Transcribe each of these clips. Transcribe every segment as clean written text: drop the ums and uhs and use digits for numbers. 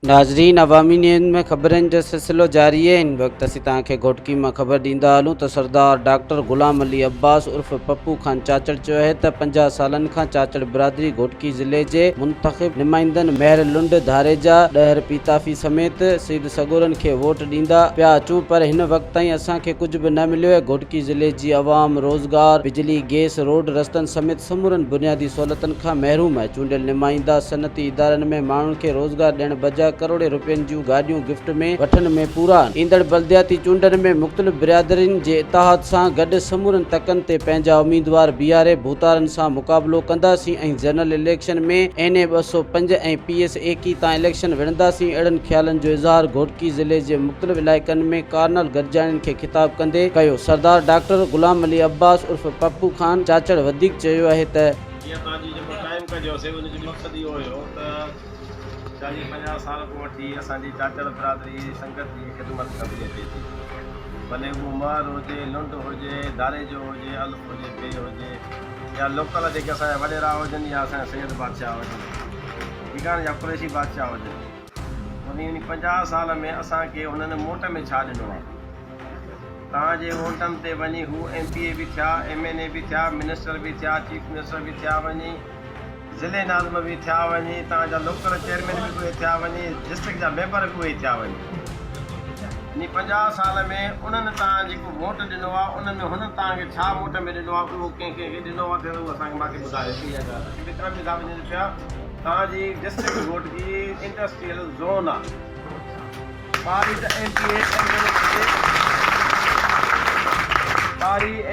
नाज़रीन, अवामी न्यूज़ में ख़बरनि जो सिलसिलो जारी है। इन वक्त असीं तव्हांखे घोटकी में ख़बर ॾींदा हलूं त सरदार डॉक्टर ग़ुलाम अली अब्बास उर्फ़ पप्पू खान चाचड़ चयो है त 50 सालनि खां चाचड़ बिरादरी घोटकी ज़िले जे मुंतख़िब नुमाइंदनि मेहर लुंड धारेजा डहर पीताफ़ी समेत सईद सगोरनि खे वोट ॾींदा पिया अचूं, पर हिन वक़्त ताईं असांखे कुझु बि न मिलियो आहे। घोटकी ज़िले जी अवाम रोज़गार, बिजली, गैस, रोड, रस्तनि समेत समूरनि बुनियादी सहूलियतुनि खां महरूम आहे। चूंडियल नुमाइंदा सनती इदारनि में माण्हुनि खे रोज़गार ॾियण बजाए करोड़े रुपयनि जूं गाॾियूं गिफ्ट में वठण में पूरा आहिनि। ईंदड़ बल्दियाती चूंडनि में मुख़्तलिफ़ बिरादरियुनि जे इतिहाद सां गॾु समूरनि तकनि ते पंहिंजा उम्मीदवार बीहारे भूतारनि सां मुक़ाबिलो कंदासीं ऐं जनरल इलेक्शन में NA 205 ऐं PS 21 तां इलेक्शन विढ़ंदासीं। अहिड़नि ख़्यालनि जो इज़हार घोटकी ज़िले जे मुख़्तलिफ़ इलाइक़नि में कार्नल गॾिजाणियुनि खे ख़िताब कंदे कयो। सरदार डॉक्टर ग़ुलाम अली अब्बास उर्फ़ पप्पू खान चाचड़ वधीक चयो आहे त 40-50 साल को वठी असांजी चाचड़ बिरादरी संगत जी ख़िदमत कंदी अचे थी। भले उहो मर हुजे, लुंड हुजे, दारेजो हुजे, अल्फ हुजे, बे हुजे, या लोकल जेके असांजा वॾेरा हुजनि या असांजा सैयद बादशाह हुजनि, ठीकु आहे, या कुरैशी बादशाह हुजनि। उन 50 साल में असांखे हुननि मोट में छा ॾिनो आहे? तव्हांजे वोटनि ते वञी हू MPA बि थिया, MNA बि थिया, मिनिस्टर बि थिया, चीफ मिनिस्टर बि थिया वञी, ज़िले नाज़िम बि थिया वञी, तव्हांजा लोकल चेयरमैन बि उहे थिया वञी, डिस्ट्रिक्ट जा मेंबर बि उहे थिया वञी। इन 50 साल में उन्हनि तव्हां जेको वोट ॾिनो आहे उन में हुननि तव्हांखे छा वोट में ॾिनो आहे, उहो कंहिंखे ॾिनो आहे त उहो असांखे मूंखे ॿुधायो। विक्रम बि था वञनि पिया, तव्हांजी डिस्ट्रिक्ट घोटकी इंडस्ट्रियल ज़ोन आहे। ॿारी त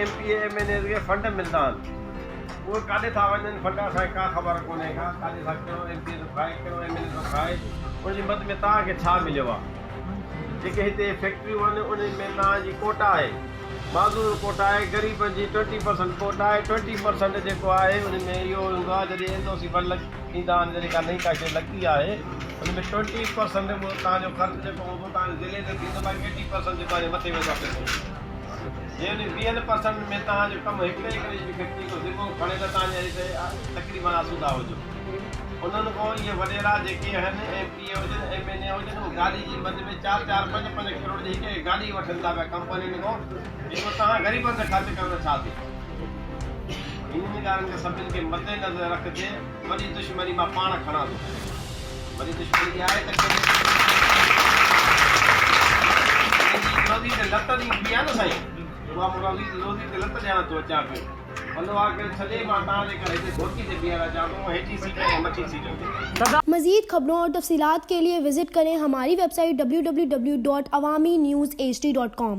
MPA MNA खे फंड मिलंदा आहिनि, उहे काॾे था वञनि फंड असांखे का ख़बर कोन्हे का, काॾे था कहिड़ो MPA थो खाए, कहिड़ो MNA थो खाए, उनजी मद में तव्हांखे छा मिलियो आहे? जेके हिते फैक्ट्रियूं आहिनि उन में तव्हांजी कोटा आहे, माज़ूर कोटा आहे, ग़रीबनि जी 20% कोटा आहे। 20% जेको आहे उन में इहो हूंदो आहे जॾहिं NOC फंड ईंदा आहिनि, जॾहिं का नई का शइ लॻंदी आहे उन में 20% उहो तव्हांजो ख़र्चु जेको हूंदो तव्हांजे ज़िले ते थींदो आहे, 80% जो तव्हांजे मथे वेंदो आहे। जे 20% में तव्हांजो कमु हिकिड़े जी फैक्ट्री को ज़िम्मो खणे त तव्हांजे हिते तक़रीबन आसूदा हुजो। उन्हनि खां इहे वॾेरा जेके आहिनि MPA हुजनि MNA हुजनि, उहो गाॾी जी मद में 4-4, 5-5 करोड़ जी हिकु गाॾी वठनि था पिया कंपनियुनि खां, जेको तव्हां ग़रीबनि ते ख़र्चु करण छा थिए? इन्हनि ॻाल्हियुनि खे सभिनि खे मद्देनज़र रखंदे वॾी दुश्मनी मां पाण खणा थो। वॾी दुश्मनी इहा आहे त रोज़ी ते लत ॾींदी आहे न साईं, उहा रोज़ी ते लत ॾियण थो अचां पियो। भलो आके छॾे मां तव्हांजे करे हिते घोटकी ते बीहण अचां थो, हेठी सीट ऐं मथी सीट। मज़ीद खबरों और तफसीलात के लिए विजिट करें हमारी वेबसाइट www.awamiNewsHD.com।